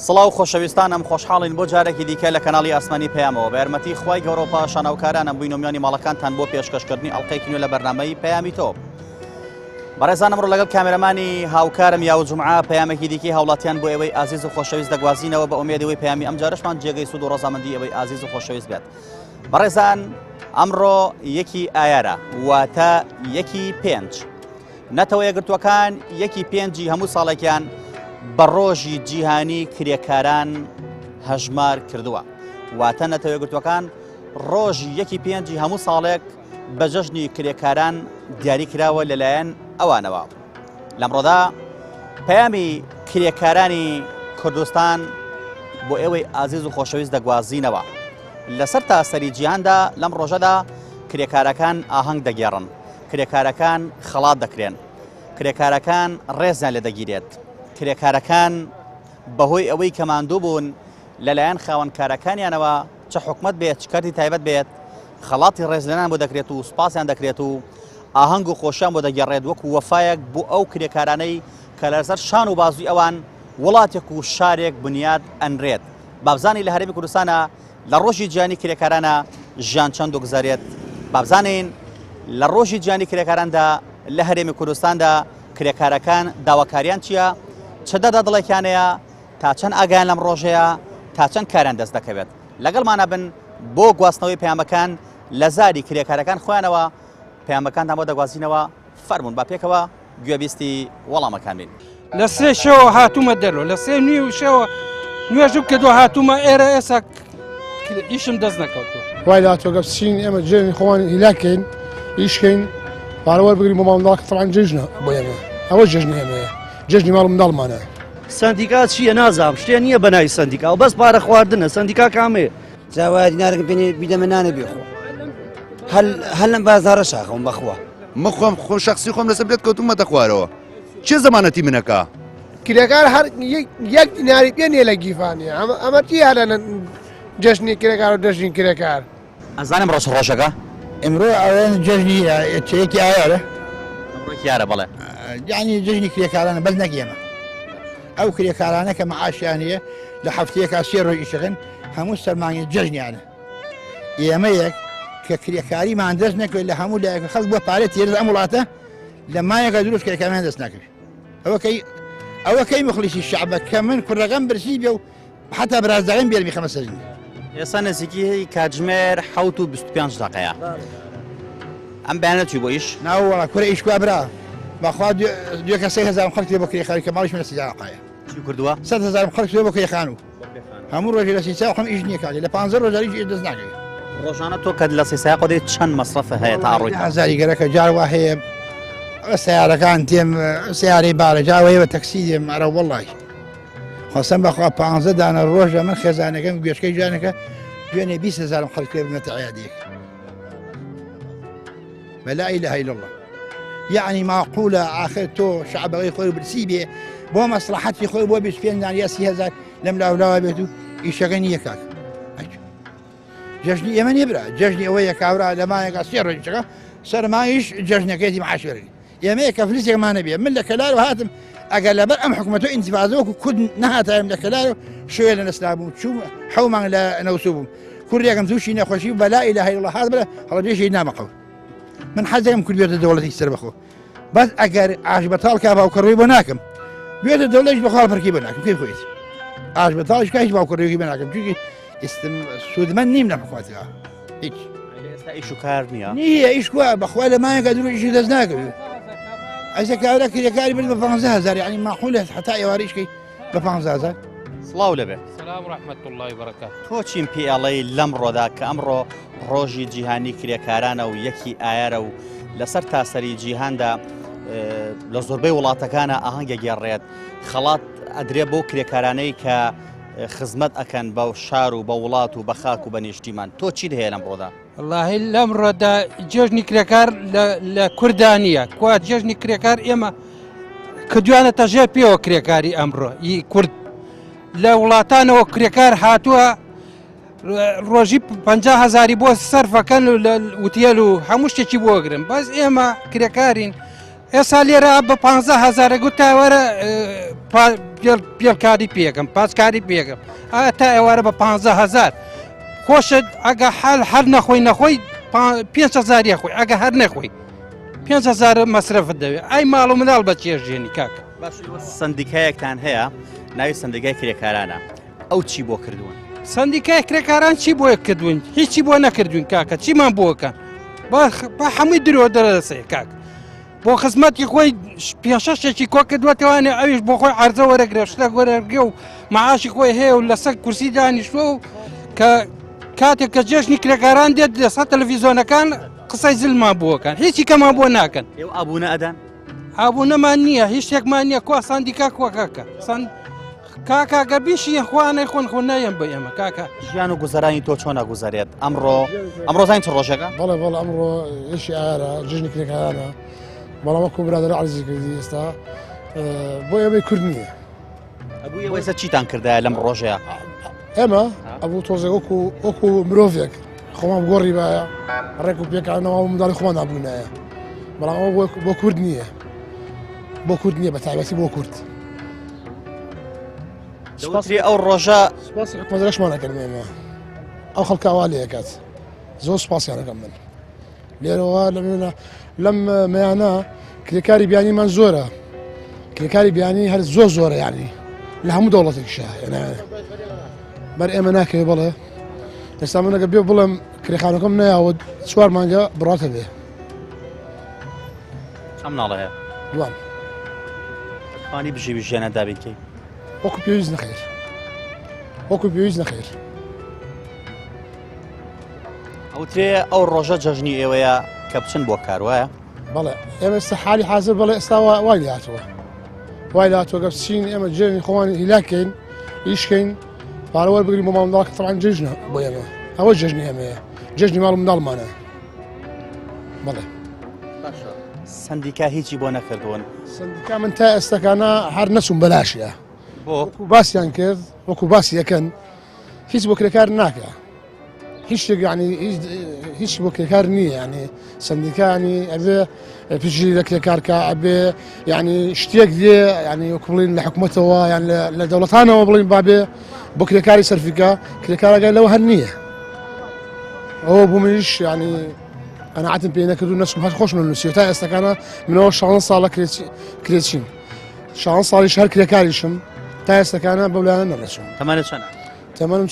سڵاو خۆشەویستانم خۆشحاڵین بۆ جارێکی دیکە لە کەناڵی ئاسمانی پەیامەوە بە یارمەتی خوای گەورە و پاشاناوکارانم بووینۆمیانی ماڵەکانتان بۆ پێشکەشکردنی ئەڵقەیەکی نوێ لە بەرنامەی پەیامی تۆ. بەڕێزانم ڕۆ لەگەڵ کامێرەمانی هاوکارم یاو جومعە پەیامێکی دیکەی هاوڵاتیان بۆ ئێوەی ئازیز و خۆشەویست دەگوازینەوە بە ئومێدەوەی پەیامی ئەم جارشمان جێگەی سوود و ڕۆزامەندی ئێوەی ئازیز و خۆشەویست بێت. بەڕێزان ئەمڕۆ یەکی ئایارە واتە یەکی پێنج نەتەوە یەکگرتووەکان یەکی پێنجی هەموو ساڵێکیان بە ڕۆژی جیهانی کرێکاران هەژمار کردووە. واتە نەتەوە یەکگرتووەکان ڕۆژی یەکی پێنجی هەموو ساڵێک بە جەژنی کرێکاران دیاری کراوە لەلایەن ئەوانەوە. لەمڕۆدا پەیامی کرێکارانی کوردستان بۆ ئێوەی ئازیز و خۆشەویست دەگوازینەوە. لەسەر تاسەری جیهاندا لەم ڕۆژەدا کرێکارەکان ئاهەنگ دەگێڕن، کرێکارەکان خەڵات دەکرێن، کرێکارەکان ڕێزیان لێ دەگیرێت، کرێکارەکان بەهۆی ئەوەی کە ماندوو بوون لەلایەن خاوەنکارەکانیانەوە چه حکومەت بێت چ کەرتی تایبەت بێت خەڵاتی ڕێزلێنان بۆ دەکرێت و سوپاسیان دەکرێت و ئاهەنگ و خۆشیان بۆ دەگەڕێت وەکو وەفایەک بۆ ئەو کرێکارانەی کە لەسەر شان و بازووی ئەوان وڵاتێک و شارێک بنیاد ئەنرێت. بابزانی لە هەرێمی کوردستانە لە ڕۆژی جیهانی کرێکارانە ژیان چەند دۆگزارێت. بابزانین لە ڕۆژی جیهانی کرێکاراندا لە هەرێمی کوردستاندا کرێکارەکان داواکاریان چییە؟ چ دەدڵێکیانەیە تا چەند ئاگایان لەم ڕۆژەیە تا چەند کاریان دەست دەکەوێت. لەگەڵمانە بن بۆ گواستنەوەی پەیامەکان لە زاری کرێکارەکان خۆیانەوە پەیامەکانتان بۆ دەگوازینەوە. فەرموون با پێکەوە گوێبیستی وەڵامەکان بین. لە سێ شەوە هاتوومە دەرەوە، لە سێ نیو شەوە نوێژم کردووە هاتوومە ئێرە ئێستا ئیشم دەست نەکەوتووە. وای لاتۆگە بچین ئێمە جێنی خۆوان هیلاکەین ئیشکەین پارەوەەر بگرین بۆ ماڵمنداڵ فڵان جژنە بۆ ئێمە ئەوە جژنی ئێمەیە جژنی ماڵ منداڵمانە. سندیکات چییە نازام شتێ نییە بەناوی سندیکا و بەس پارە خواردنە. سندیکا کامێ جاواری نارەکە بێنێ بیدەمە نانە بێخۆ هەل لەم بازارە شاخەم بەخوا مخۆم خۆ شخصی خۆم لەسەر بێت کەوتومەتە خوارەوە. چه زمانەتی منەکە؟ کرێکار هەر یەک دیناری پێ نیە لە گیفانە ئەمە چی هەلەنە جژنی کرێکار و دەژنی کرێکار. ئەزانم ڕۆژ ڕۆژەکە ئەمڕۆ ئەوێن جژنی چەیەکی ئایارە ئەمڕۆکی یارە بەڵێ یعنی جژنی کرێکارانە بەس نەگێمە ئەو کرێکارانە کە مەعاشیانەیە لە هەفتەیەکا سێ ڕۆژ ئیشەکەن هەموو سەرمانگی جژنیانە. ئێمە یەک کە کرێکاریمان دەست نەکەوێت لە هەموو لایەکە خەڵک بۆ پارێت تێرە ئەم وڵاتە لە مایەکە دروست کرێکاریان دەست نەکەوێت. ئەوە کەی مخلیسی شعبە کە من کوڕەکەم برسی بێ و حتا برازداغیم بێرمی خەمە سەرنی. ئێستا نزیکی کاتژمێر 25 دقەیە. ئەم بەیانە چی بۆ ئیش؟ ناوەڵا کورە ئیش کووا برا بەخوا دوێ کە 3,000 خەڵک لێ بۆ کرێکاری کە ماڵیش منە 30 دقەیە. چی کردووە؟ 100,000 خەڵک لێ بۆ کرێخان و هەموو ڕۆژی لە 30 خەم ئیش نییە کاتی لە 15 ڕۆژاری ئیش دەست ناکەوێت. ڕۆژانە تۆ کە لە 30 قۆدەی چەند مەصرفە هەیە تا ڕۆی هەزاری گەرەکە جاروا هەیە سیارەکان تێم سیارەی بارە جاوەیەوە تەکسی دێم ئەرە وەڵی خۆسەم بەخوا 15 دانە ڕۆژە من خێزانەکەم گوێشکەی جوانەکە دوێنێ 20,000 خەڵک لێ بنێتە عیادێک بەلا ئیلاهە ئیلەڵڵا. یعنی معقولە ئاخر تۆ شعبەکەی خۆی برسی بێ بۆ مەسلحەتی خۆی بۆ 25 دان یا 30,000 لەم لاولاوە بێت و ئیشەکە نییە کاک. جژنی ئێمە نیە برا جژنی ئەوەیە کاورا لە مایەکە سێ ڕۆژەکە سەرمایش جژنەکەیەتی معاشێری ئێمەیە کە فلیسێکمانە بێ. من لە کەلار و هاتم ئەگەر لەبەر ئەم حکومەتۆ ئینتیفازەوەکو کورد نەهاتایم لە کەلار و شوێ لە نەسلا بووم چوو حەومان لە نەوسوو بووم کوردێکم تووشی نەخۆشی و بەلا ئیلاهە ئیلەڵڵا هات برە هەڵەبێژی نامەقەوت من حەزێکم کورد بێتە دەوڵەتی سەر بەخۆ بەس ئەگەر ئاش بەتاڵ کا باوکەڕۆی بۆ ناکەم بێتە دەوڵەتیش بەخواڵ پەرکی بۆ ناکەم کەی خۆیت ئاش بەتاڵیش کا هیچ باوکەڕێوی بۆ ناکەم چونکی سوودمەند نیم لە حکومەتەوە هیچ ئیش و کار نییە نییە ئیش کووە بەخوا لە مایەکە درویشی دەست ناکەوێت. ئەسە کاورە کرێکاری بن بە 15,000 یعنی معقولە حتا ئێواریشکەی بە 15,000. سڵاو لەبێ. سلام ڕەحمەت الله وبەرەکات. تۆ چیم پێڵەی لەم ڕۆدا کە ئەمڕۆ ڕۆژی جیهانی کرێکارانە و یەکی ئایارە و لەسەر تاسەری جیهاندا لە زۆربەی وڵاتەکانە ئاهەنگە گێڕێت خەڵات ئەدرێ بۆ کرێکارانەی کە خزمەت ئەکەن بەو شار و بە وڵات و بە خاک و بە نیشتیمان. تۆ چی هەیە لەم ڕۆدا؟ واللهی لەم ڕۆدا جێژنی کرێکار لە کوردانیە کوا جێژنی کرێکار ئێمە کردوانەتە ژێر پێوە کرێکاری ئەمڕۆ کورد لە وڵاتانەوە کرێکار هاتووە ڕۆژی 50,000 بۆ سەرفەکەن و لە وتێل و هەموو شتێکی بۆگرن بەس ئێمە کرێکارین ئێستا لێرە بە 15,000 گوت تا ئێوارە پێڵکاری پێکەم پاسکاری پێکەم ئایا تا ئێوارە بە 15,000 خۆشت ئەگە هەر نەخۆی 5,000 خۆی ئەگە هەر نەخۆی 5,000 مەسرفت دەوێت ئای ماڵ و مناڵ بە چێژێنی کاکە سندیکایەکتان هەیە ناوی سندیکای کرێکارانە ئەو چی بۆ کردوون سندیکای کرێکاران چی بۆیە کردوون هیچی بۆ نەکردوین کاکە چیمان بۆکەن بە هەمووی درۆ دەرەسێ کاکە بۆ خزمەتی خۆی 5-6 کۆ کردوێتوانێ ئەویش بۆ خۆی عرزە وەرەگرێ شتە وەرەگرێ و معاشی خۆی هەیە و لەسەر کورسی دانیشتووە و کە کاتێک کە جێژنی کرێکاران دێت لەسەر تەلەڤیزۆنەکان قسەی زلمان بووەکان هیچی کەمان بۆ ناکەن ئێوە ئابوونە ئەدەن ئابوونەمان نییە هیچ شتێکمان نییە کوا ساندیکا کووە کاکە کاکە گەبیشی خوانەی خۆن نەیەم بە ئێمە کاکە ژیان و گوزەرانی تۆ چۆن ناگوزارێت ئەمڕۆ زین چ ڕۆژەکە بەڵێ بەڵ ئەمڕۆ ئێشی ئارە جژنی کرێکارانە بەڵام وەکو برادر عەزیزی کردی ئێستا بۆ ئێمەی کورد نییە ئێستا چیتان کردایە لەم ڕۆژەیە ئێمە ئەبوو تۆزێک وەکو مرۆڤێک خۆمان گۆڕی باە ڕێک و پێکانەوە منداڵی خۆمان نابوونایە بەڵام ئەوە بۆ کورد نییە بۆ کورد نییە بە تایبەتی بۆ کورد ئەو ڕۆژە سپاسی حکومەتەکەشمانەکەن ئێمە ئەو خەڵکاوا لێ دەکات زۆر سپاسیانەکەم من لێرەوە لەم مەیانە کرێکاری بیانیمان زۆرە کرێکاری بیانی هەر زۆرە یعنی لە هەموو دەوڵەتێکشە بەر ئێمە ناکەوێت بڵێ ئێستا منەکە بێ بڵێم کرێخانەکەم نەیاوە 4 مانگە بڕاتە بێ ئەم ناڵە هەیە دوان توانی بژیوی ژیانە دابینکەی وەکو پێویست نەخێر وەکو پێویست نەخێر ئەوترێ ئەو ڕۆژە جەژنی ئێوەیە کە بچن بۆ کار وایە بەڵێ ئێمە ئێستا حالی حازر بەڵێ ئێستا وای لاتەوە وای لاتەوە گە بچین ئێمە جێنی خۆوانی هیلاکەین ئیشکەین پارەوەر بگرین بۆ مامنداڵ کە تەڵعان جێژنە بۆ ئێمە ئەوە جێژنی ئێمەیە جێژنی ماڵ منداڵمانە بەڵێ سندیکا هیچی بۆ نەکردوون سندیکا من تا ئێستاکانە هەر نەچوون بەلاشیە بۆ وەکو باسییان کرد وەکو باسی یەکەن هیچ بۆ کرێکار ناکە هیچ شتێک یعنی هیچ بۆ کرێکار نییە یعنی سندیکانی ئەبێ پشتی لە کرێکارکە ئەبێ یعنی شتێک دێ ینی وەکو بڵین لە حکوومەتەوە یان لە دەوڵەتانەوە بڵین بابێ بۆ کرێکاری سەرفیکە کرێکارەکە لەوە هەر نییە ئەوە بوو منیش ینی قەناعەتم پێ نەکردو نەچم هەر خۆشم نووسی تا ئێستاکانە منەوە 16 ساڵە کرێچین 16 ساڵیش هەر کرێکاریشم تا ئێستاکانە بەولایانە نەڕێچم تەمانە چەندە تەمەنم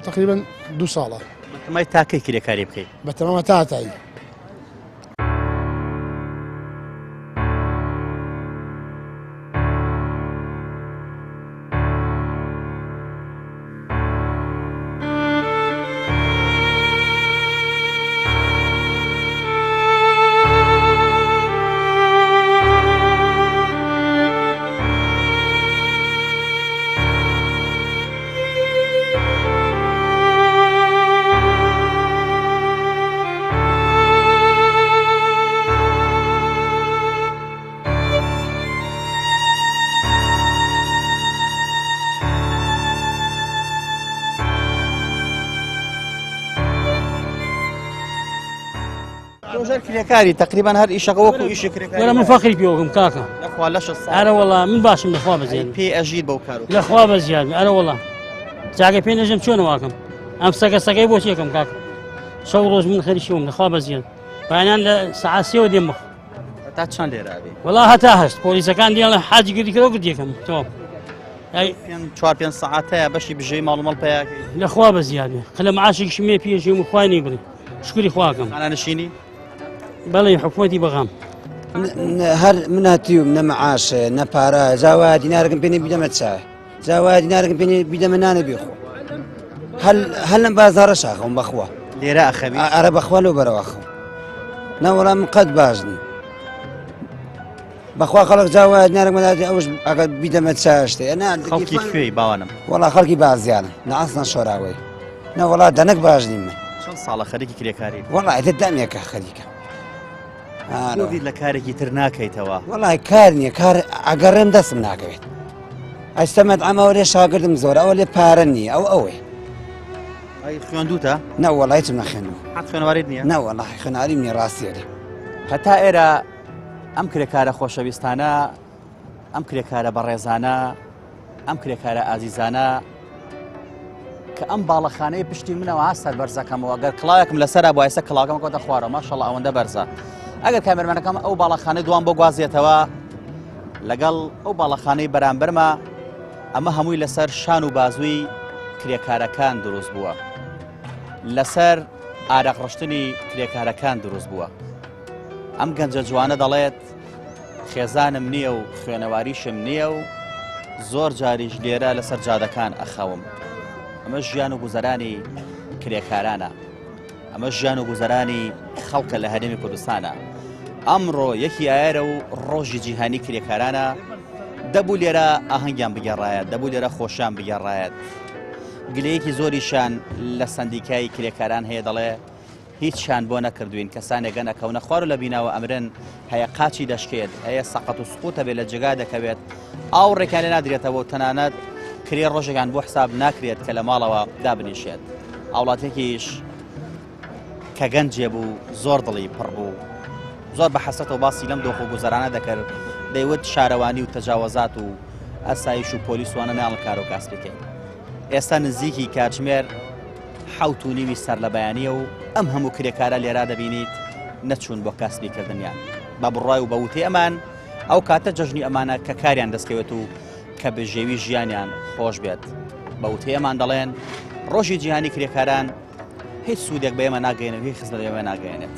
تقریبا 2 ساڵە تەمای تاکەی کرێکاری بکەیت بە تەمامە تاتایی کرێکاری تقریبان هەر ئیشەکە وەکو ئیشی کرێکاری ولا من فەقری پێوەکەم کاکە لەخوا لەش ئەرە وەڵا من باشم لەخوا بەزیێن پێ ئەژیر بەو کار لەخوا بەزیاد ئەرە وەڵا جاگە پێ نەژم چۆنەواکەم ئەم سەگەسەکەی بۆ چێکم کاکە شەو ڕۆژ من خەریشیوم لەخوا بەزیێن بەیانیان لە سەعات 3 دێم بخ تا چەند لێرابێ وەڵا هەتا هەست پۆلیسەکان دیڵ لە حاجی گردیکەوە گردیەکەم تۆ 4-5 ساعتەیە بەشی بژەی ماڵمەڵ پیاکەی لەخوا بەزیادێ خلە معاشێکی مێ پێژێم و خوای نەیبڕی شکری خواکەم خانانشینی بەڵێ حکوومەتی بەغام هەر من هاتیوم نە مەعاش نە پارە جاوا دینارەکەم پێنێ بیدەمە چای جاوا دینارەکەم پێنێ بیدەمە نانە بێخۆ هەل لەم بازارە شاخەم بەخوا لێرە ئەخەوی ئارە بەخوا لەو بەرەوەخەم ناوەڵام من قەت باش نی بەخوا خەڵک جاوا دینارێکمەداتی ئەوش ئەگەر بیدەمە چاشتێ خەڵکی کوێی باوانم وەڵا خەڵکی بازیانە نەعەسنە شۆراوەی نەوەڵا دەنەک باش نیم من چەند ساڵە خەریکی کرێکاری وەڵا ئێتر دامێکە خەریکە بیر لە کارێکی تر ناکەیتەوە وەڵای کار نییە کار ئەگەڕێم دەستم ناکەوێت ئەستەمەت ئەمەوە لێ شاگردم زۆر ئەوە لێ پارە نییە ئەوەی خوێندوتە نەوەڵایتم نەخێنەوە حەت خوێنەوارێت نییە نەوەڵای خوێناریم نیە ڕاستیێری هەتا ئێرە ئەم کرێکارە خۆشەویستانە ئەم کرێکارە بەڕێزانە ئەم کرێکارە ئازیزانە کە ئەم باڵەخانەی پشتی منەوە هەستەر بەرزەکەمەوە گەر کڵاوێکم لەسەر بۆ ئێستا کڵاوەکەم کۆتە خوارەوە ماشەڵڵا ئەوەندە بەرزە ئەگەر کامێرمانەکەم ئەو باڵەخانەی دوام بۆ گوازێتەوە لەگەڵ ئەو باڵەخانەی بەرامبەرمە ئەمە هەمووی لەسەر شان و بازووی کرێکارەکان دروست بووە لەسەر ئارەقڕشتنی کرێکارەکان دروست بووە ئەم گەنجە جوانە دەڵێت خێزانم نییە و خوێنەواریشم نییە و زۆر جاریش لێرە لەسەر جادەکان ئەخەوم ئەمە ژیان و گوزەرانی کرێکارانە ئەمە ژیان و گوزەرانی خەڵکە لە هەرێمی کوردستانە ئەمڕۆ یەکی ئایرە و ڕۆژی جیهانی کرێکارانە دەبوو لێرە ئاهەنگیان بگەڕایەت دەبوو لێرە خۆشیان بگەڕایەت گلەیەکی زۆریشان لە سندیکای کرێکاران هەیە دەڵێ هیچیان بۆ نەکردوین کەسانێک گەنەکەونە خوار و لە بیناوە ئەمرن هەیە قاچی دەشکێت هەیە سەقەت و سقوتە بێت لە جگا دەکەوێت ئاو ڕێکان لێ نادرێتەوە و تەنانەت کرێ ڕۆژێکان بۆ حساب ناکرێت کە لە ماڵەوە دابنیشێت ئاوڵاتێکیش کە گەنجێ بوو زۆر دڵی پڕ بوو زۆر بە حەسەتەوە باسی لەم دۆخ و گوزەرانە دەکرد دەیوت شارەوانی و تەجاوەزات و ئەسایش و پۆلیسوانە ناڵ کار و کاس بکەین ئێستا نزیکی کاتژمێر 7:30 سەر لە بەیانیە و ئەم هەموو کرێکارە لێرا دەبینیت نەچوون بۆ کاسبیکردنیان بە بڕای و بەوتێ ئەمان ئەو کاتە جەژنی ئەمانە کە کاریان دەستکەوێت و کە بژێوی ژیانیان خۆش بێت بەوتێ ئەمان دەڵێن ڕۆژی جیهانی کرێکاران هیچ سوودێک بە ئێمە ناگەێنێت هیچ خزمەت بە ئێمە ناگەێنێت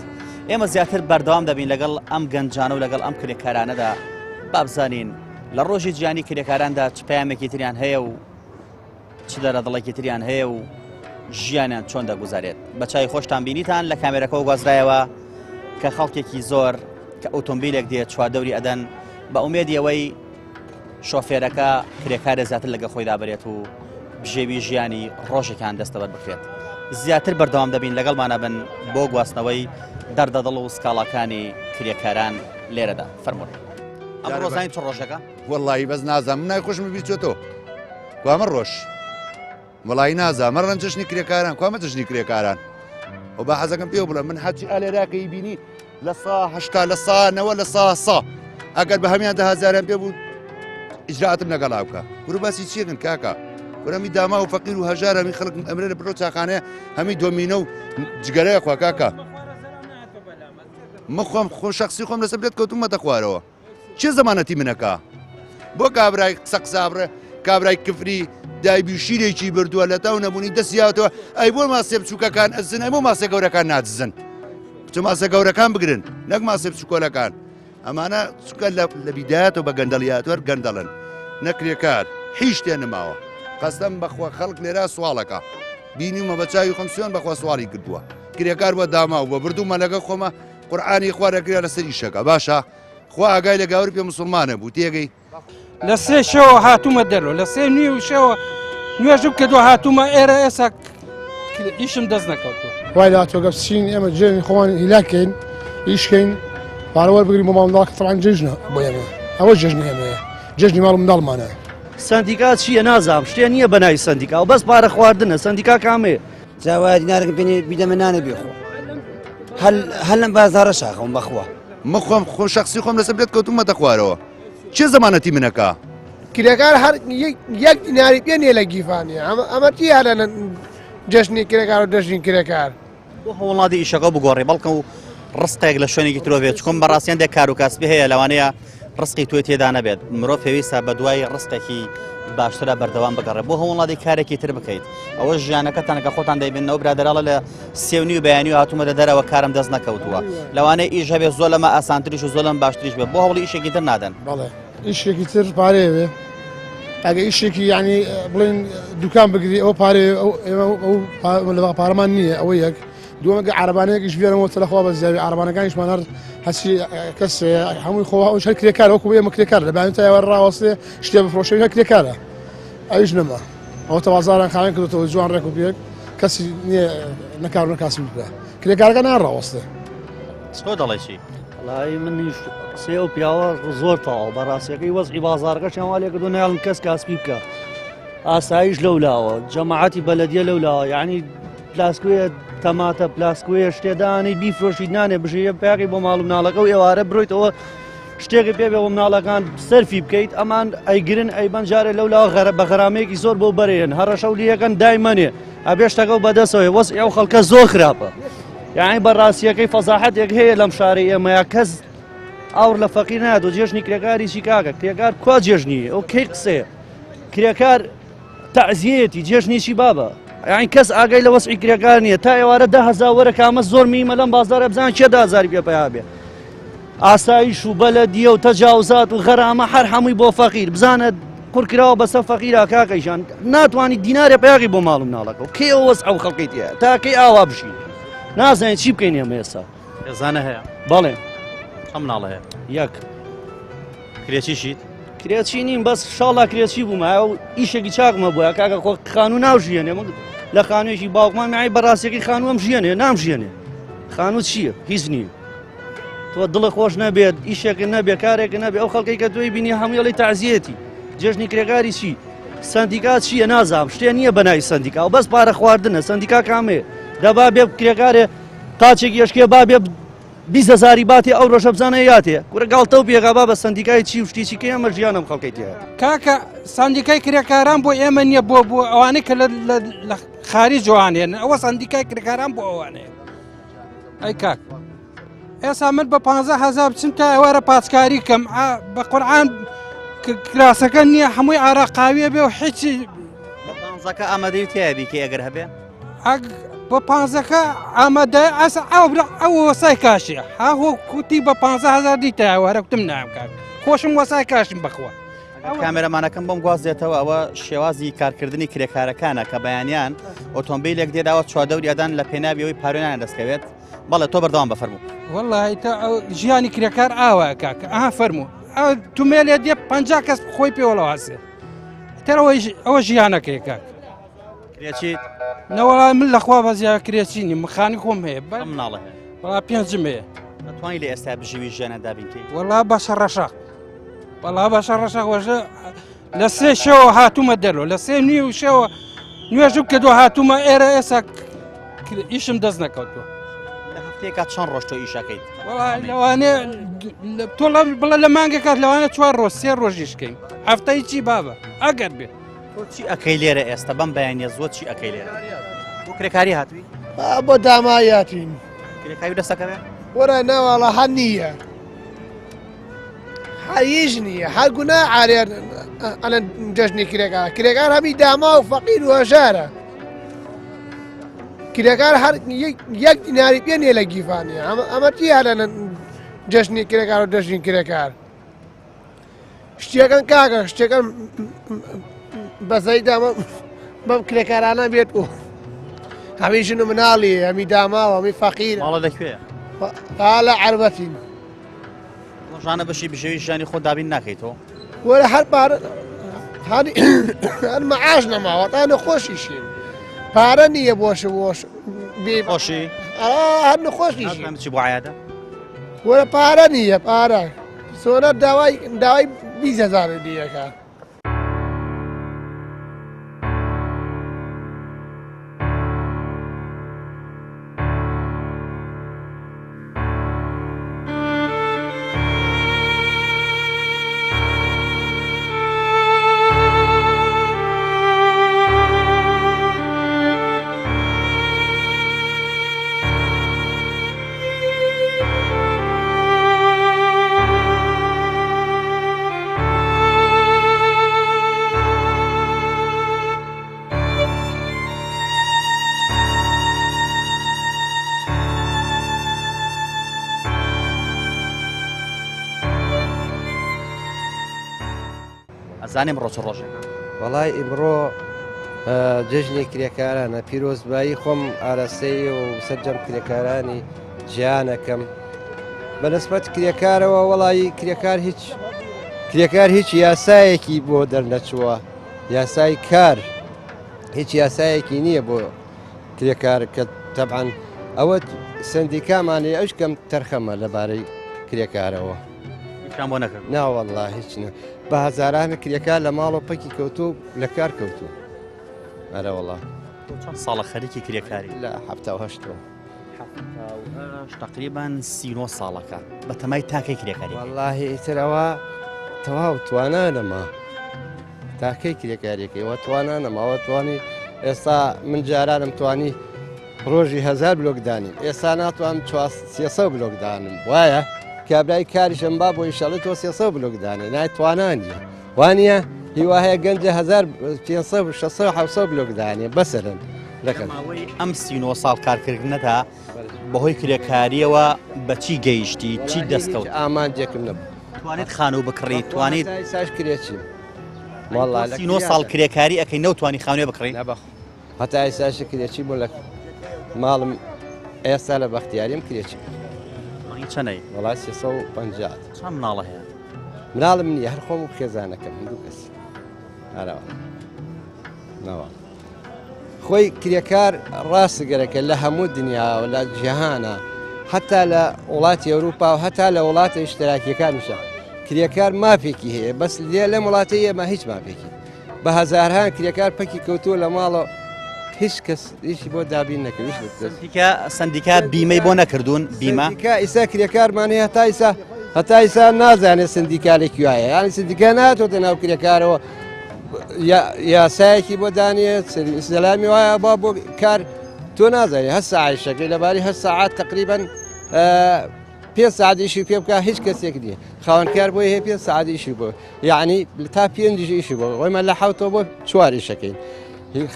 ئێمە زیاتر بەردەوام دەبین لەگەڵ ئەم گەنجانە و لەگەڵ ئەم کرێکارانەدا بابزانین لە ڕۆژی جیهانی کرێکاراندا چ پەیامێکی تریان هەیە و چ دەرەدڵێکی تریان هەیە و ژیانیان چۆن دەگوزارێت بە چای خۆشتان بینیتان لە کامێرەکە گوازرایەوە کە خەڵکێکی زۆر کە ئۆتۆمبیلێک دێت چواردەوری ئەدەن بە ئومێدی ئەوەی شۆفێرەکە کرێکارە زیاتر لەگە خۆی دابرێت و بژێوی ژیانی ڕۆژێکان دەستەوەر بکرێت زیاتر بەردەوام دەبین لەگەڵمانە بن بۆ گواستنەوەی دەردەدڵ و سکاڵەکانی کرێکاران لێرەدا فەرموون ئەم ڕۆزانی چ ڕۆژەکە وەڵی بەس نازانم منای خۆشم بیچێتەوە کوامە ڕۆژ وڵی نازانمە ڕەن جژنی کرێکاران کوامە جژنی کرێکاران و بە حەزەکەم پێ بڵێ من حەچی ئالێراکەی بینی لە ساهشتا لە سانەوە لە سا ئەگەر بە هەمیان 10,000 پێ بوو ئیجراتم لەگەڵا بکە ورە باسی چیەکەن کاکە وەرەمی داما و فەقیر و هەژار هەمی خەڵک ئەمرێ لە بڕۆ چاخانەیە هەمی دۆمینە و جگەرەیە خوا کاکە مخۆم خۆ شخصی خۆم لەسەر بێت کەوتومەتە خوارەوە چه زمانەتی منەکە بۆ کابرای سەقسابڕە کابرای کفری دایبی شیرێکی بردووە لە تاو نەبوونی دەستیاتەوە ئەی بۆ ماسێ بچووکەکان ئەزن ئەی بۆ ماسێ گەورەکان ناجزن چ ماسە گەورەکان بگرن نەک ماسێ بچکۆلەکان ئەمانە چکە لە بیدایەتەوە بە گەندەڵیاتوەر گەندەڵن نەکرێکار هیچ شتێ نەماوە قەستەم بەخوا خەڵک لێرا سوالەکە بینیمە بە چاوی خۆم سوێن بەخوا سوالی کردووە کرێکار بۆ داما و بە بردوومە لەگە خۆمە قورئانی خوارەگریا لەسەر ئیشەکە باشە خوا ئاگای لە گاوری پێ مسلمانە بوو تێگەی لە سێ شەوە هاتوومە دەرەوە لە سێ نوێ و شەوە نوێژم کردووە هاتوومە ئێرە ئێستا ئیشم دەست نەکەوتوە وای لە هاتووە گەفچین ئێمە جێنی خۆمان هیلاکەین ئیشکەین پارەوە بگرین بۆ ماڵمنداڵ کە تەڵان جێژنە بۆ ئێمە ئەوە جێژنی ئێمەیە جێژنی ماڵ منداڵمانە سندیکا چییە نازام شتێ نییە بەناوی سندیکا و بەس پارە خواردنە سندیکا کامێ جاوا دینارێکم پێ بیدەمە نانە بێخۆ هەل لەم بازارە شاخەم بەخوا مخۆم خۆ شخصی خۆم لەسەر بێت کەوتومەتە خوارەوە چه زمانەتی منەکە کرێکار هەر یەک دیناری پێ نییە لە گیفانێ ئەمە چی هەرە جەژنی کرێکار و دەژنی کرێکار بۆ هەوڵادی ئیشەکە بگۆڕی بەڵکە و ڕستێک لە شوێنێکی ترۆبێت چکۆم بەڕاستیان دێک کار و کاسبی هەیە لەوانەیە ڕستی توێ تێدا نەبێت مرۆڤ پێویستە بە دوای ڕستێکی باشترە بەردەوام بگەڕێت بۆ هەوڵادی کارێکی تر بکەیت ئەوە ژیانەکەتانەکە خۆتان دەیبێنەوە برادەراڵە لە سێونی و بەیانی و هاتوومە دەرەوە کارم دەست نەکەوتووە لەوانەیە ئیش هەبێت زۆر لەمە ئاسانتریش و زۆر لەم باشتریش بێت بۆ هەوڵی ئیشێکی تر نادەن بەڵێ ئیشێکی تر پارەیەوێ ئەگە ئیشێکی ینی بڵێن دوکان بگری ئەو پارێ ئەو پارەمان نییە ئەوە یەک دووەمەگە عربانەیەکیش بێنەوە تەلەخوا بە زیاوی عربانەکانیشمان هەر هەچی کەس هەمووی خۆ هەر کرێکار وەکو ئێمە کرێکار لەبیان تایوە ڕاوەستێ شتێ بفرۆشەوی هەر کرێکارە ئەویش نەما ئەوە تەوازاران خاوێن کردێتەوە جوان ڕێک و پێک کەسی نییە نەکار نەکاسی بکە کرێکارەکە ناڕاوەستێ تۆ دەڵێ چی وڵی من سێ و پیاوە زۆر تاوە بەڕاستیەکەی وەزعی بازارەکە شیان لێ کردو ناڵن کەس کاسبی بکە ئاسایش لەولاوە جەماعەتی بەلەدیە لەولاوە یعنی پلاسکوێ تەماتە پلاسکوێ شتێدانی بیفرۆشی نانێ بژێ پێقی بۆ ماڵ و مناڵەکە و ئێوارە بڕۆیتەوە شتێکی پێبێ بۆ مناڵەکان سەرفی بکەیت ئەمان ئەیگرن ئەیبەنجارێ لەولا بە غەرامەیەکی زۆر بۆ بەرێن هەڕە شەولیەکەن دایمەنێ ئەبێشتەکە و بەدەستەوەی وەس ئەو خەڵکە زۆر خراپە یعنی بەڕاستیەکەی فەزاحەتێک هەیە لەم شارەی ئێمەیە کەس ئاور لە فەقیر نایەت و جێژنی کرێکاری چی کاکە کرێکار کوا جێژنیە ئەو کەی قسەیە کرێکار تەعزیەتی جێژنیشی بابە یعنی کەس ئاگای لە وەسعی کرێکار نییە تا ئێوارە 10,000 وەرە کامە زۆر میمە لەم بازارە بزان چێ 10,000 پێ بێ ئاسایش و بەلەدیە و تەجاوزات و غەرامە هەر هەمووی بۆ فەقیر بزانە قورکراوە بەسەر فەقیرا کاکەیشان ناتوانانی دینارێ پێیاقی بۆ ماڵ و مناڵەکە و کێ وەس ئەو خەڵکەی تێ تاکەی ئاوا بژین نازانێت چی بکەین ئێمە ئێستا ێزانە هەیە بەڵێ ئەم مناڵە هەیە یەک کرێچیشیت کرێچی نیم بەس شاڵا کرێچی بوومە ئەو ئیشێکی چاکمە بووە کاکە خۆ خانوو ناوژیێنێ لە خانوێکی باوکمان مای بەڕاستێکی خانووەم ژیێنێ نامژیێنێ خانوو چییە هیچ نییە تۆ دڵە خۆش نەبێت ئیشێکە نەبێ کارێکە نەبێ ئەو خەڵکی کە توی بینی هەموویڵی تەعزیەتی جێژنی کرێکاری چی سندیکات چییە نازام شتێ نییە بەناوی سندیکا و بەس پارە خواردنە سندیکا کامێ دەبا بێ کرێکارێ تاچێکی یشکێ با بێ 20,000 باتی ئەو ڕۆژە بزانە یاتێ کورە گاڵتە و پێغابا بە سندیکای چی و شتێکی کە ئەمە ژیانم خەڵکی تێ کاکە سندیکای کرێکاران بۆ ئێمە نییە بۆ ئەوانەی کە لە خارج جوانێن ئەوە سندیکای کرێکاران بۆ ئەوانەیە ئەی کاک ئێستا من بە 15,000 بچم تا ئێوارە پاسکاری کەم بە قورعان کراسەکە نییە هەمووی ئاراقاویە بێ و هیچی بەزەکە ئامادەی تیابیکە ئەگەر هەبێ بە 15ەکە ئامادە ئەس ئەو وەسای کاشیە هاهۆ کوتی بە 15,000 دیتە ئەوارە کوتم نام کاک خۆشم وەسای کاشم بخوا کامێرەمانەکەم بۆم گوازێتەوە ئەوە شێوازی کارکردنی کرێکارەکانە کە بەیانیان ئۆتۆمبیلێک دێداوە چوادەوریادان لە پێناویەوەی پارێنان دەستکەوێت بەڵێ تۆ بەردەوام بەفەرموو وەڵی تا ژیانی کرێکار ئاوە کاکە ئەها فەرموو ئەو تومێلێ دێ 50 کەس خۆی پێوەڵەواسێ ئەوە ژیانەکەی کاک کرێچیت نەوەڵای من لەخوا بەزییا کرێچینی مخانی خۆم هەیە مناڵە هەیە وڵا پێنجم هەیە دەتوانانی لە ئێستا بژیوی ژیانە دابینکەی وەڵا بەشە ڕەشق وەڵا بەشە ڕەشق وەژە لە 3 شەوە هاتوومە دەرەوە لە 3 نیو شەوە نوێژم کردو هاتوومە ئێرە ئێستا ئیشم دەست نەکەوتوە لە هەفتەیەکە چەند ڕۆژ تۆ ئیشەکەیت لەوانێ تۆ بڵە لە مانگە کات لەوانە 4 ڕۆژ 3 ڕۆژیشکەین هەفتەی چی بابە ئەگەر بێت تۆ چی ئەەکەی لێرە ئێستا بەم بەیانە زۆر چی ئەەکەی لێرە بۆ کرێکاری هاتووی بۆ دامایاتین کرێکاوی دەستەکەوێ وەرە ناوەڵە هەر نییە هەریش نییە هەر گونا عارێر ئەلەن جەژنی کرێکار هەمی داما و فەقیر و هەژارە کرێکار هەر یەک دیناری پێ نیە لە گیفانێ ئەمە چی هەلەنە جەژنی کرێکار و دەژنی کرێکار شتێکەکەن کاکە شتێکەکەن بەزەی دامە بەم کرێکارانە بێت و هەمی ژن و مناڵی هەمی داماوە هەمی فەقیر ماڵە لەکوێ لە عەربەتین ڕۆژانە بەشی بژێوی ژیانی خۆ دابین ناکەیتەوە وەرە هەر پارە هەر مەعاش نەماوە تا نەخۆشیشین پارە نییە بۆش خۆشی هەر نەخۆشیشین چی بۆ عیادە وەرە پارە نییە پارە سۆرە داوای 20,000 دیەکە ئەزانێم ڕۆچ ڕۆژێک وەڵای ئیمڕۆ جژنی کرێکارانە پیرۆزبایی خۆم ئاراستەی و سەرجەم کرێکارانی جیانەکەم بەنسبەت کرێکارەوە وەڵی کرێکار هیچ یاسایەکی بۆ دەرنەچووە یاسای کار هیچ یاسایەکی نییە بۆ کرێکار کە تەبعاً ئەوە سندیکامانێ ئەوش کەم تەرخەمە لەبارەی کرێکارەوە بۆ نەکرد ناوەڵڵا هیچ بە هەزارانە کرێکار لە ماڵ و پەکی کەوتو لە کار کەوتو ئەرە وەڵا چەند ساڵە خەریکی کرێکاری لە 1970 تقریبان 39 ساڵەکە بە تەمای تاکەی کرێکاری والله ترەوە تەواو توانە نەما تاکەی کرێکارێکی ئەوە توانە نەماوە توانی ئێستا من جارانم توانی ڕۆژی 1000 بلۆکدانین ئێستا ناتوان 300 بلۆکدانم وایە کابرای کاریشم با بۆ ئیشەڵی تۆ 300 بلۆکدانێ نای توانانیە وانە هیوا هەیە گەنجە 1500 600 700 بلۆکدانێ بەسەرن لەکەن ئەم 39 ساڵ کارکردنەدا بەهۆی کرێکاریەوە بەچی گەیشتی چی دەستکەوت ئامانجێکم نەبوو توانێت خانوو بکڕیت توانیت ساش کرێچیم 39 ساڵ کرێکاری ئەەکەی نەوتوانی خانوێ بکڕیت هەتا ئێساش کرێکی بۆ لە ماڵم ئێستا لە بەختیاریم کرێکی چەنەی وڵات 350 چەند مناڵە هەیە مناڵم نیە هەر خۆم و خێزانەکەم هەندوو کەس هەراوە ناوە خۆی کرێکار ڕاستگەرەکە لە هەموو دنیا و لە جیهانە هەتا لە وڵاتی ئەوروپا و هەتا لە وڵاتە ئیشتراکیەکانیشە کرێکار مافێکی هەیە بەس لێ لەم وڵاتی ئێمە هیچ مافێکی بە هەزارهان کرێکار پەکی کەوتووە لە ماڵەوە هیچ کەس ئیشی بۆ دابین نەکەویست سندیکا بیمەی بۆ نەکردوون بیمە ئیسا کرێکارمان هەیە هەتا ئیسا نازانێت سندیکالێکی وایە یانی سندیکا ناتۆتە ناو کرێکارەوە یاسایەکی بۆ دانێت سەلامی وایە با بۆ کار تۆ نازانێت هەر ساعتشەکەی لەباری هەر ساعات تقریبا 5 ساعت ئیشی پێ بکە هیچ کەسێک نییە خاوەنکار بۆی هەیە 5 ساعت ئیشی بۆ یعنی تا 5 ئیشی بۆ ڕۆیمان لە حوتەوە بۆ 4 ئیشەکەی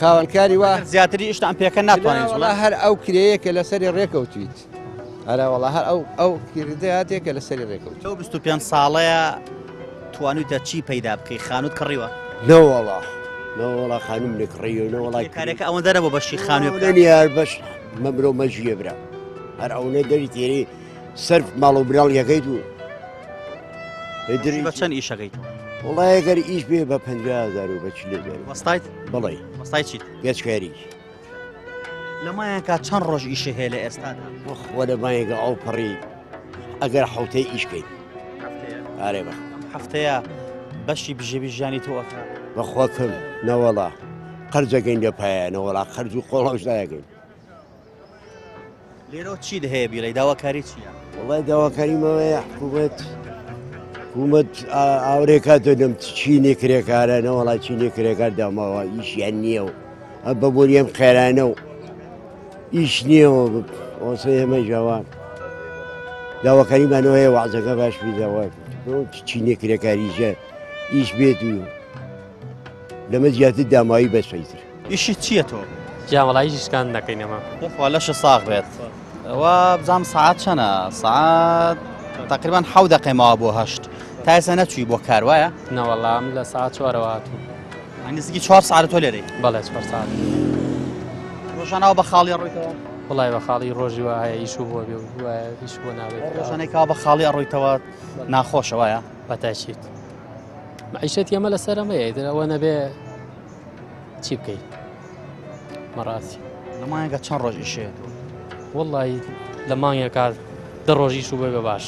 خاوەنکاری وا زیاتری ئیشتە ئەم پێکە ناتوانێت هەر ئەو کرەیەکە لەسەری ڕێکەوتویت ئەرە وڵا هەر ئەو کرداتێکە لەسەری ڕێکەوت 25 ساڵەیە توانیتە چی پەیدا بکەی خانوت کڕیوە نەوەڵا خانم لێکڕیە نەوەڵای کارێکە ئەوە دەرە بۆ بەشی خانوێ بڵێنیار بەش مەمرۆ مەژیە برا هەر ئەوەی دەری تێری سەرف ماڵ و براڵ یەکەیت و بە چەند ئیشەکەیت وڵای ئەگەر ئیش بێ بە 50,000 و بەچ لێ وەستایت بڵێ وەستای چیت گەچکاری لەمایەکە چەند ڕۆژ ئیشە هەیە لە ئێستادا وە لەمایەکە ئەو پەڕی ئەگەر حوتەی ئیشکەیت ئارێ بە هەفتەیە بەشی بژێبی ژیانی تۆەکە بەخواکەم نەوەڵا قەرجەکەین لە پایە نەوەڵا خەرج و قۆڵەشدایەکەین لێرە چی هەیە بیرەی داواکاری چییە؟ وڵای داواکاریمەوەیە حکوومەت ئاورێکاتۆ دەم چینی کرێکارە نەوەڵای چینی کرێکار داماوە ئیشیان نییە و ئە بەبوونیم خێرانە و ئیش نییەوە ئۆسە ئێمە ژاوان داواکاریمانەوەیە وەعزەکە باش بیداوا چینی کرێکاریژە ئیش بێت و لەمە زیاتر دامایی بەسەیتر ئیشی چییە تۆ؟ جاوەڵایی شکان دەکەینەوە خوا لەشە ساغ بێت ئەوە بزانام سعات چەنە سعات تقریبان 7 دقیقەمەوە بۆ 8 تا ئێستا نەچووی بۆ کار وایە؟ نەوەڵام لە ساعت 4ەوە هاتوو نزیکی 4 ساعت تۆ لێرەی بەڵێ 4 ساعت ڕۆژانەوە بە خاڵی ڕۆیتەوە وڵای بە خاڵی ڕۆژی وایە ئیش و بۆ بێ وایە ئیش بۆ ناوێت ڕۆژانێکەوە بە خاڵی ئەڕۆیتەوە ناخۆشە وایە بەتاچیت معیشەت ئێمە لەسەرەمەیە ئەوە نەبێ چی بکەیت مەڕاستی لەمایەکە چەند ڕۆژ ئیشێت وڵی لە مانگێکا 10 ڕۆژیش و بێ بەباش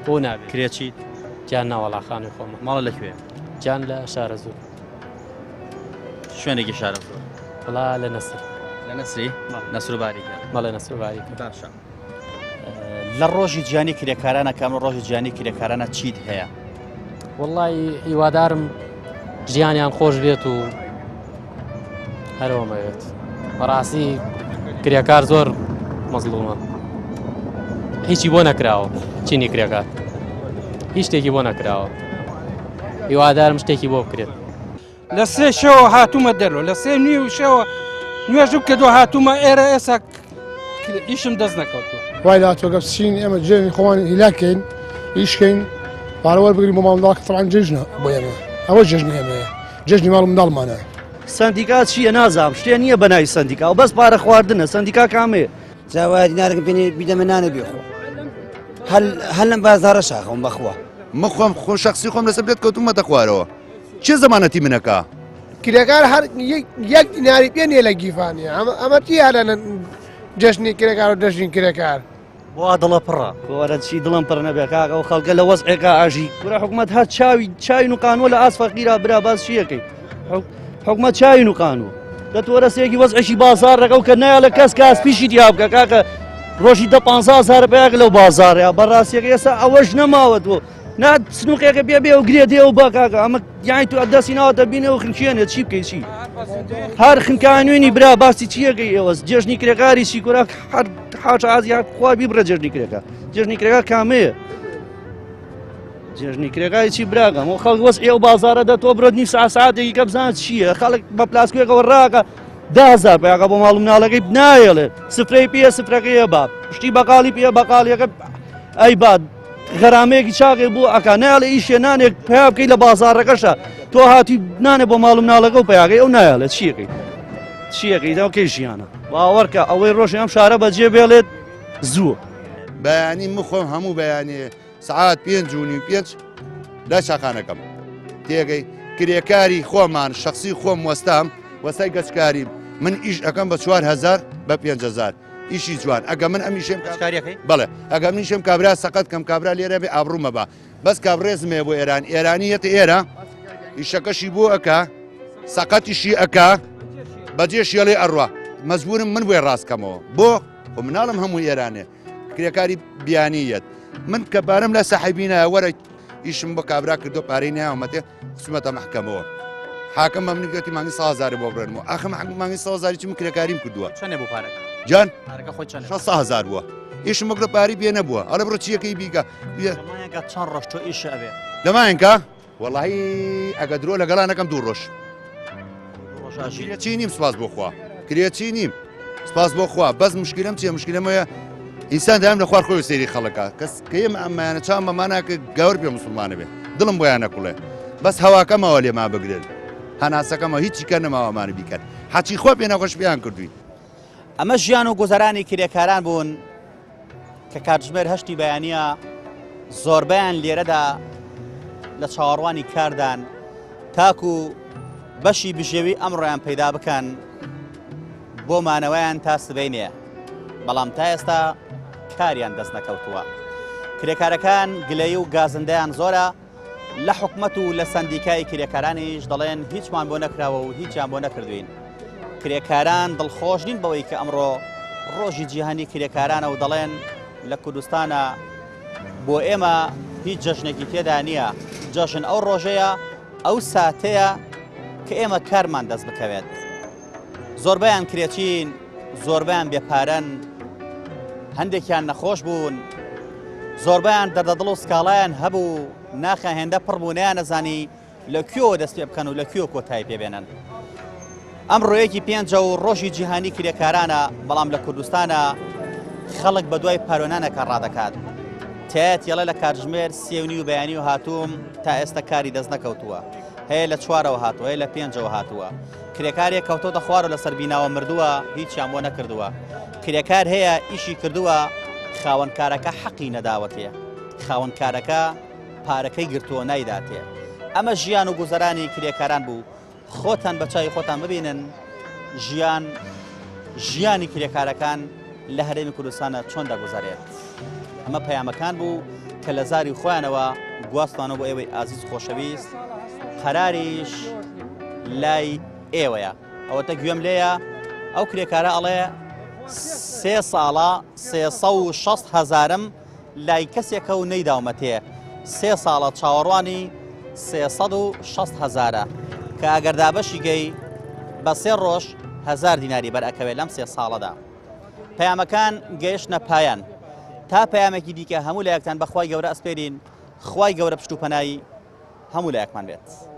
بۆ نابێت کرێچیت جان ناوەڵاخانی خۆمە ماڵە لەکوێ جان لە شارە زوو شوێنێکی شارە زۆر وڵا لە نەسر لە نەسری نەسروباریکە مەڵێ نەسروباریکە باشە لە ڕۆژی گیانی کرێکارانە کام ڕۆژی گیانی کرێکارانە چیت هەیە وڵی هیوادارم ژیانیان خۆش بێت و هەرەوەمەوێت بەڕاستی کرێکار زۆر مەزڵومە هیچی بۆ نەکراوە چینی کرێکار هیچ شتێکی بۆ نەکراوە هیوادارم شتێکی بۆ بکرێت لە 3 شەوە هاتوومە دەرەوە لە 3 نیو شەوە نوێژم کردووە هاتوومە ئێرە ئێستا ئیشم دەست نەکەوتووە وای لاتۆگە بچین ئێمە جێنی خۆمان هیلاکەین ئیشکەین پارەوە بگرین بۆ ماڵداکە تەڵان جێژنە بۆ ئێمە ئەوە جێژنی ئێمەیە جێژنی ماڵ منداڵمانە سندیکا چییە نازام شتێ نییە بەناوی سندیکا و بەس پارە خواردنە سندیکا کامێ جاوادی نارگم پێنی بیدەمە نانە بێخۆ هەل لەم بازارە شاخەم بەخوا مخۆم خۆ شخصی خۆم لەسەر بێت کەوتومەتە خوارەوە چه زمانەتی منەکە کرێکار هەر یەک دیناری پێ نیە لە گیفانیە ئەمە تی هەرە جەژنی کرێکار و دەژنی کرێکار بۆ دڵە پڕە وەرە چی دڵم پڕ نەبێ کاکە و خەڵکە لە وەزعێکا ئاژی ورە حکومەت هەر چاوین و قانوە لە ئاسفەقیرا برا باز چیەکەی حکومەت چاوین و قانوە دەتوەرە سێکی وەزعێکی بازار ڕەکە و کە نایە لە کەس کاس پیشی دیا بکە کاکە ڕۆژی 15,000 پێیاک لەو بازارەیە بەڕاستیەکە ئێستا ئەوەش نەماوەتەوە نا سنووقێکە بێ و گرێ دێ و بە کاکە ئەمە یانی تو دەستی ناوەتە بینە و خنکێنێت چی بکەیت چی هەر خنکانوێنی برا باسی چیەکەی ئێوە جێژنی کرێکاری سیکۆرا حاج ئازیا خوا بیبرە جێژنی کرێکە جێژنی کرێکا کامەیە جێژنی کرێکاری چی براگەم و خەڵک وەس ئێوە بازارە دە تۆ برۆ نیم ساعاتێکی کە بزانێت چییە خەڵک بە پلاسکوێکەوە ڕاکە 10,000 پێیاکە بۆ ماڵ مناڵەکەی نایەڵێ سفرەی پێ سفرەکەیە باب پشتی بەقاڵی پێ بەقاڵیەکە ئەی باد غەرامەیەکی چاقێ بوو ئەکا نایڵێ ئیشێ نانێک پیا بکەی لە بازارەکەشە تۆ هاتی نانێ بۆ ماڵ مناڵەکە و پێیاکەی ئەو نایڵێت چیەکەی چیەکەی داوکەی ژیانە باوەڕکە ئەوەی ڕۆژی ئەم شارە بەجێ بێڵێت زووە بەیانی من خۆم هەموو بەیانێ سعات 5:05 لە شاخانەکەم تێگەی کرێکاری خۆمان شخصی خۆم وەستام وەستای گەچکاری من ئیش ئەەکەم بە 4,000 بە 5,000 ئیشی جوان ئەگە من ئەمیشم بڵێ ئەگە منیشم کابرا سەقەت کەم کابرا لێرە بێ ئابڕوومە بە بەس کابڕێزمێ بۆ ئێران ئێرانیەت ئێرە ئیشەکەشی بۆ ئەکا سەقەتیشی ئەکا بەجێ شێڵێ ئەڕوا مەزبورم من بۆی ڕاستکەمەوە بۆ خۆ مناڵم هەموو ئێرانێ کرێکاری بیانیەت من کە بارم لە سەحیبینە وەرە ئیشم بۆ کابرا کردو پارەی ناومەتێ سومەتە محکەمەوە حاکم بە منی گوتی مانگی 100,000 بۆ بڕێنەوە ئاخە مانگی 100,000 چ من کرێکاریم کردووە چەندێ بۆ پارەکە جان 600,000 بووە ئیشم بەگرە پاری پێ نەبووە ئەڵە بڕۆ چیەکەی بیکە چەند ڕۆژ تۆ ئیش ئەبێ لەمایەنکە وەڵی ئەگە درۆ لەگەڵانەکەم 2 ڕۆژ چی نیم سپاس بۆ خوا کرێچی نیم سپاس بۆ خوا بەس مشکلم چیە مشکلەمەیە ئینسان دایم لە خوار خۆی سێری خەڵەکە کەس کە ئێمە ئەمانە چام بەماناکە گەور پێ مسلمانە بێ دڵم بۆیان نەکوڵێ بەس هەواکەمەوە لێ ما بگرن هەناسەکەمە هیچی کە نەماوەمانە بیکەن حەچی خۆ پێ نەخۆش پێیان کردوین ئەمە ژیان و گوزەرانی کرێکاران بوون کە کاتژمێر هەشتی بەیانیە زۆربیان لێرەدا لە چاوەڕوانی کاردان تاکو بەشی بژێوی ئەمڕۆیان پەیدا بکەن بۆ مانەوەیان تا سبەینێ بەڵام تا ئێستا کاریان دەست نەکەوتووە کرێکارەکان گلەی و گازندەیان زۆرە لە حکومەت و لە سندیکای کرێکارانیش دەڵێن هیچمان بۆ نەکراوە و هیچیان بۆ نەکردوین کرێکاران دڵخۆش نین بەوەی کە ئەمڕۆ ڕۆژی جیهانی کرێکارانە و دەڵێن لە کوردستانە بۆ ئێمە هیچ جەژنێکی تێدا نییە جەژن ئەو ڕۆژەیە ئەو ساتەیە کە ئێمە کارمان دەست بکەوێت زۆربیان کرێچین زۆربیان بێپارەن هەندێکیان نەخۆش بوون زۆربیان دەردەدڵ و سکاڵایان هەبوو ناخە هێندە پڕ بوونیان نەزانی لەکوێوە دەست پێ بکەن و لەکوێ کۆتایی پێبێنن ئەم ڕۆیەکی پێنجە و ڕۆژی جیهانی کرێکارانە بەڵام لە کوردستانە خەڵک بە دوای پارۆنانەکە ڕادەکات تایەت یەڵە لە کاتژمێر 3:30 و بەیانی و هاتووم تا ئێستا کاری دەست نەکەوتووە هەیە لە 4ەوە هاتووە هەیە لە 5ەوە هاتووە کرێکارێک کەوتۆتە خوار و لەسەر بیناوە مردووە هیچیان بۆ نەکردووە کرێکار هەیە ئیشی کردووە خاوەنکارەکە حەقی نەداوەتێ خاوەنکارەکە پارەکەی گرتووە نایداتێ ئەمە ژیان و گوزەرانی کرێکاران بوو خۆتان بە چای خۆتان ببینن ژیانی کرێکارەکان لە هەرێمی کوردستانە چۆن دەگوزارێت ئەمە پەیامەکان بوو کە لە زاری خۆیانەوە گواستوانەوە بۆ ئێوەی ئازیز خۆشەویست قەراریش لای ئێوەیە ئەوەتە گوێم لێیە ئەو کرێکارە ئەڵێ 3 ساڵە 360,000 لای کەسێکە و نەیداومەتێ 3 ساڵە چاوەڕوانی 360,000 کە ئەگەردابەشی گەی بە 3 ڕۆژ 1000 دیناری بەرئەکەوێت لەم 3 ساڵەدا پەیامەکان گەیشتنە پایان تا پەیامێکی دیکە هەموو لایەکتان بەخوای گەورە ئەسپێرین خوای گەورە پشت و پەنایی هەموو لایەکمان بێت